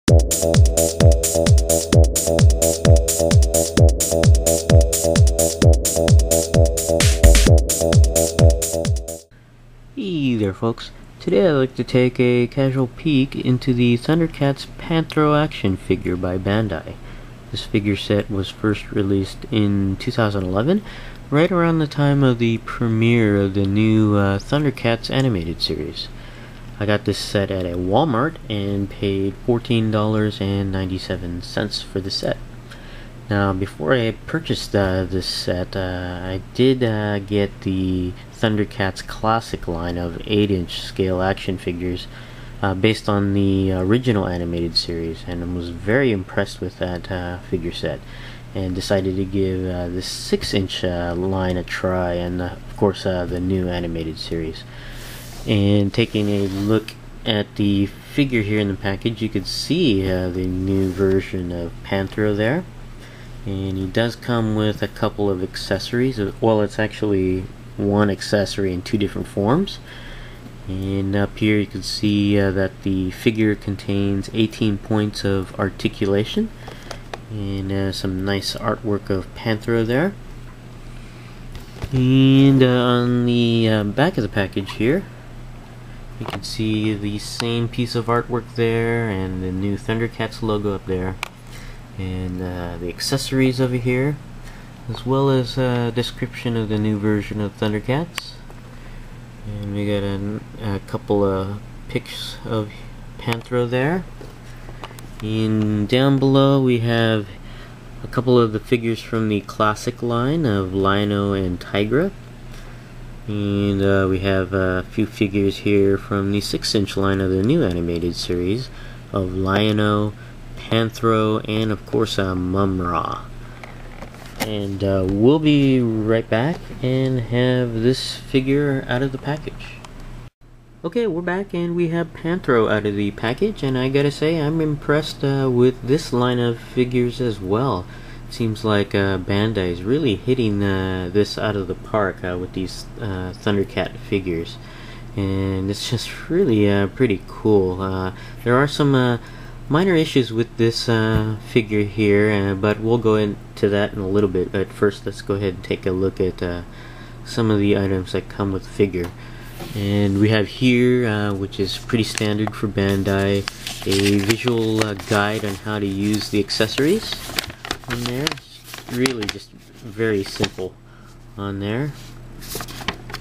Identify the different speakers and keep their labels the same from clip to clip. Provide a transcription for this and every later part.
Speaker 1: Hey there folks, today I'd like to take a casual peek into the ThunderCats Panthro action figure by Bandai. This figure set was first released in 2011, right around the time of the premiere of the new ThunderCats animated series. I got this set at a Walmart and paid $14.97 for the set. Now, before I purchased this set, I did get the ThunderCats Classic line of 8-inch scale action figures based on the original animated series, and I was very impressed with that figure set and decided to give this 6-inch line a try, and of course the new animated series. And taking a look at the figure here in the package, you could see the new version of Panthro there. And he does come with a couple of accessories. Well, it's actually one accessory in two different forms. And up here you can see that the figure contains 18 points of articulation. And some nice artwork of Panthro there. And on the back of the package here, you can see the same piece of artwork there and the new ThunderCats logo up there. And the accessories over here, as well as a description of the new version of ThunderCats. And we got a couple of pics of Panthro there. And down below we have a couple of the figures from the classic line of Lion-O and Tigra. And we have a few figures here from the 6-inch line of the new animated series of Lion-O, Panthro, and of course Mum-Ra. And we'll be right back and have this figure out of the package. Okay, we're back and we have Panthro out of the package, and I gotta say I'm impressed with this line of figures as well. It seems like Bandai is really hitting this out of the park with these ThunderCat figures, and it's just really pretty cool. There are some minor issues with this figure here, but we'll go into that in a little bit. But first, let's go ahead and take a look at some of the items that come with the figure. And we have here, which is pretty standard for Bandai, a visual guide on how to use the accessories on there. It's really just very simple on there.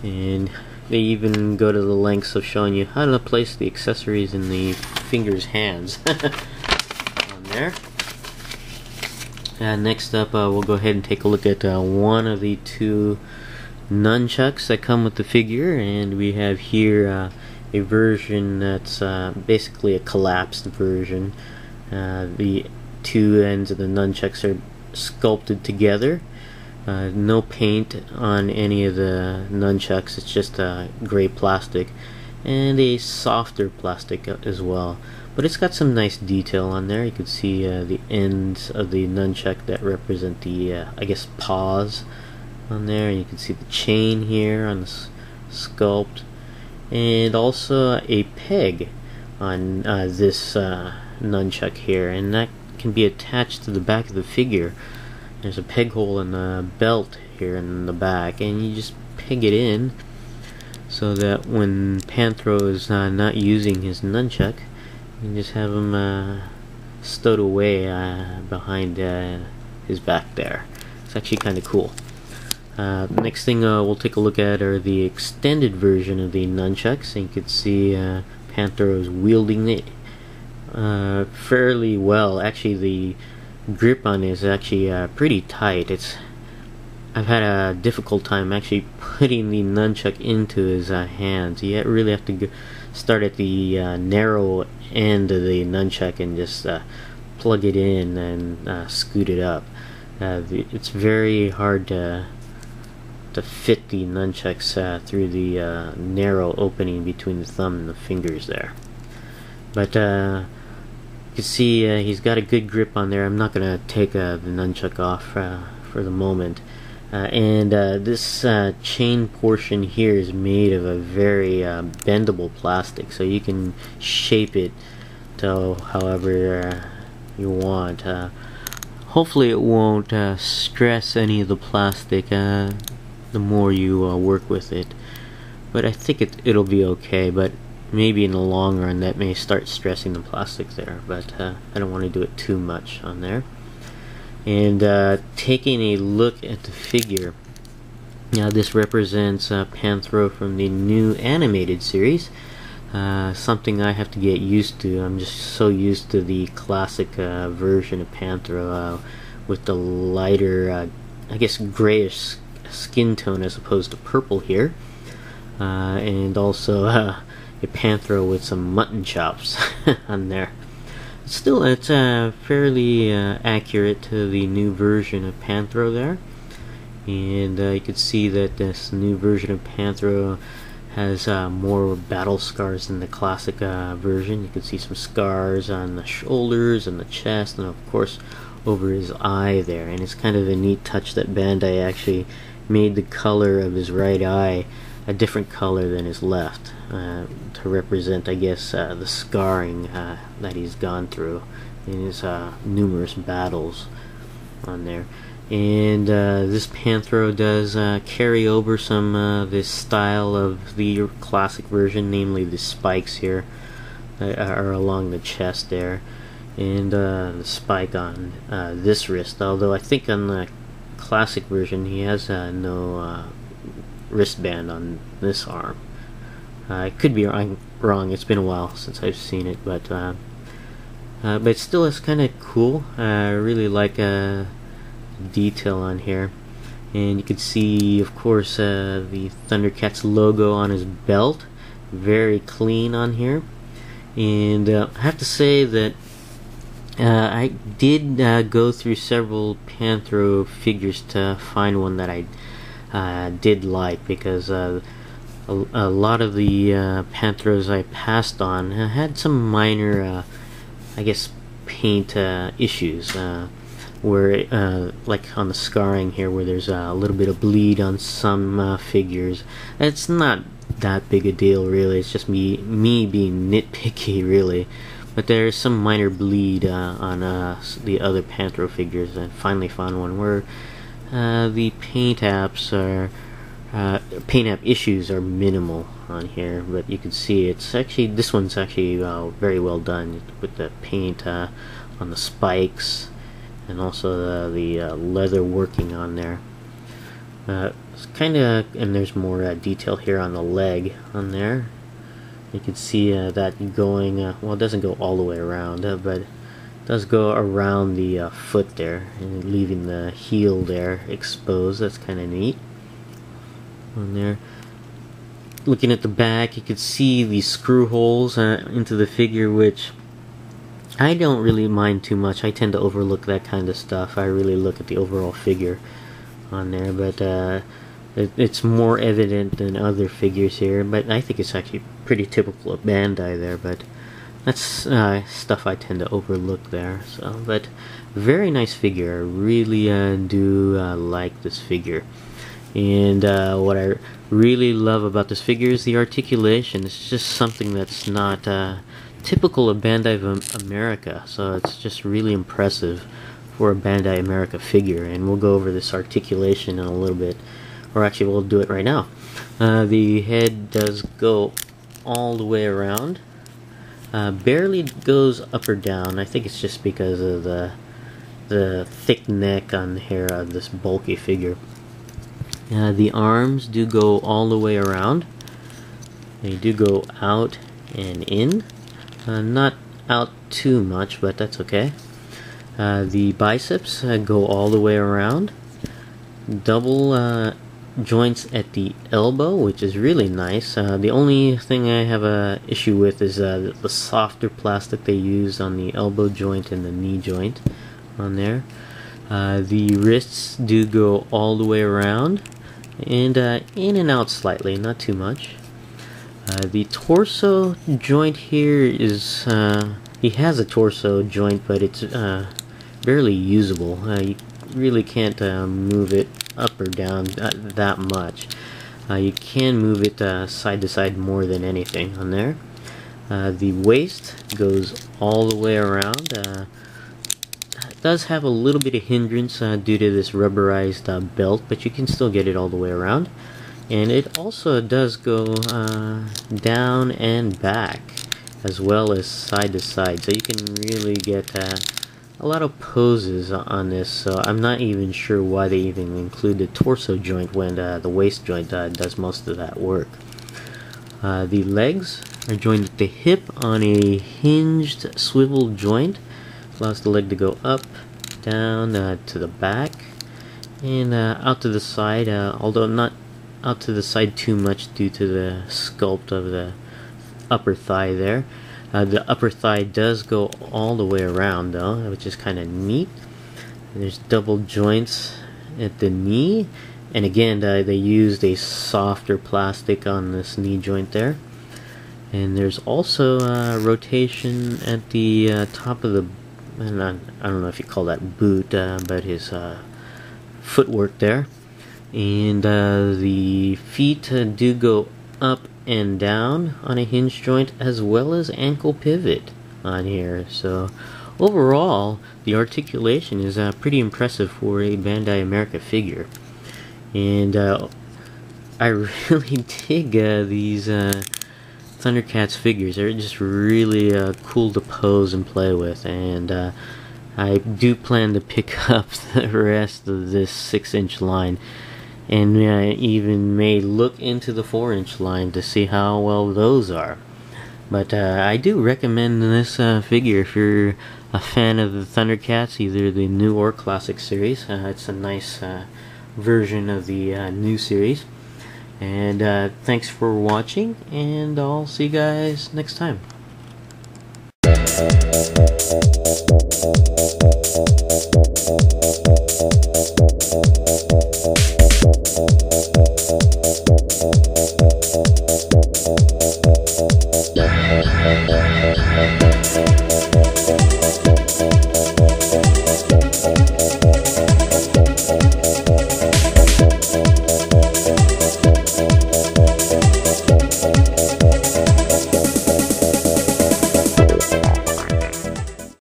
Speaker 1: And they even go to the lengths of showing you how to place the accessories in the finger's hands on there. Next up, we'll go ahead and take a look at one of the two nunchucks that come with the figure, and we have here a version that's basically a collapsed version. The two ends of the nunchucks are sculpted together. No paint on any of the nunchucks, it's just gray plastic and a softer plastic as well, but it's got some nice detail on there. You can see the ends of the nunchuck that represent the I guess paws on there, and you can see the chain here on the sculpt, and also a peg on this nunchuck here, and that can be attached to the back of the figure. There's a peg hole in the belt here in the back, and you just peg it in so that when Panthro is not using his nunchuck, you can just have him stowed away behind his back there. It's actually kind of cool. The next thing we'll take a look at are the extended version of the nunchucks, and you can see Panthro is wielding it fairly well. Actually, the grip on it is actually pretty tight. I've had a difficult time actually putting the nunchuck into his hands. You really have to start at the narrow end of the nunchuck and just plug it in and scoot it up. It's very hard to fit the nunchucks through the narrow opening between the thumb and the fingers there. But you can see he's got a good grip on there. I'm not going to take the nunchuck off for the moment. And this chain portion here is made of a very bendable plastic, so you can shape it however you want. Hopefully it won't stress any of the plastic the more you work with it, but I think it'll be okay. But maybe in the long run that may start stressing the plastic there, but I don't want to do it too much on there. And taking a look at the figure, now this represents Panthro from the new animated series. Something I have to get used to. I'm just so used to the classic version of Panthro with the lighter, I guess, grayish skin tone as opposed to purple here, and also a Panthro with some mutton chops on there. Still, it's fairly accurate to the new version of Panthro there, and you can see that this new version of Panthro has more battle scars than the classic version. You can see some scars on the shoulders and the chest, and of course over his eye there. And it's kind of a neat touch that Bandai actually made the color of his right eye a different color than his left, to represent, I guess, the scarring that he's gone through in his numerous battles on there. And this Panthro does carry over some this style of the classic version, namely the spikes here are along the chest there, and the spike on this wrist. Although I think on the classic version he has no wristband on this arm. I could be wrong. It's been a while since I've seen it, but still, it's kind of cool. I really like detail on here, and you can see, of course, the ThunderCats logo on his belt, very clean on here. And I have to say that I did go through several Panthro figures to find one that I did like, because a lot of the Panthros I passed on had some minor, I guess, paint issues, where like on the scarring here, where there's a little bit of bleed on some figures. It's not that big a deal, really. It's just me being nitpicky, really. But there's some minor bleed on the other Panthro figures. I finally found one where the paint app issues are minimal on here, but you can see this one's actually very well done with the paint on the spikes, and also the leather working on there. It's kind of, and there's more detail here on the leg on there. You can see that going, well, it doesn't go all the way around, but it does go around the foot there, and leaving the heel there exposed. That's kind of neat on there. Looking at the back, you can see the screw holes into the figure, which I don't really mind too much. I tend to overlook that kind of stuff. I really look at the overall figure on there, but it's more evident than other figures here. But I think it's actually pretty typical of Bandai there, but that's stuff I tend to overlook there. So, but very nice figure. I really do like this figure. And what I really love about this figure is the articulation. It's just something that's not typical of Bandai of America, so it's just really impressive for a Bandai America figure. And we'll go over this articulation in a little bit, or actually we'll do it right now. The head does go all the way around, barely goes up or down. I think it's just because of the thick neck on the hair of this bulky figure. The arms do go all the way around. They do go out and in. Not out too much, but that's okay. The biceps go all the way around. Double joints at the elbow, which is really nice. The only thing I have a issue with is the softer plastic they use on the elbow joint and the knee joint on there. The wrists do go all the way around, and in and out slightly, not too much. The torso joint here is, he has a torso joint, but it's barely usable. You really can't move it up or down that much. You can move it side to side more than anything on there. The waist goes all the way around. It does have a little bit of hindrance due to this rubberized belt, but you can still get it all the way around. And it also does go down and back, as well as side to side, so you can really get a lot of poses on this. So I'm not even sure why they even include the torso joint when the waist joint does most of that work. The legs are joined at the hip on a hinged swivel joint. Allows the leg to go up, down, to the back, and out to the side, although not out to the side too much due to the sculpt of the upper thigh there. The upper thigh does go all the way around though, which is kind of neat. There's double joints at the knee, and again they used a softer plastic on this knee joint there. And there's also rotation at the top of the, and I don't know if you call that boot, but his footwork there. And the feet do go up and down on a hinge joint, as well as ankle pivot on here. So overall, the articulation is pretty impressive for a Bandai America figure. And I really dig these ThunderCats figures. They're just really cool to pose and play with, and I do plan to pick up the rest of this 6-inch line, and even may look into the 4-inch line to see how well those are. But I do recommend this figure if you're a fan of the ThunderCats, either the new or classic series. It's a nice version of the new series. And thanks for watching, and I'll see you guys next time.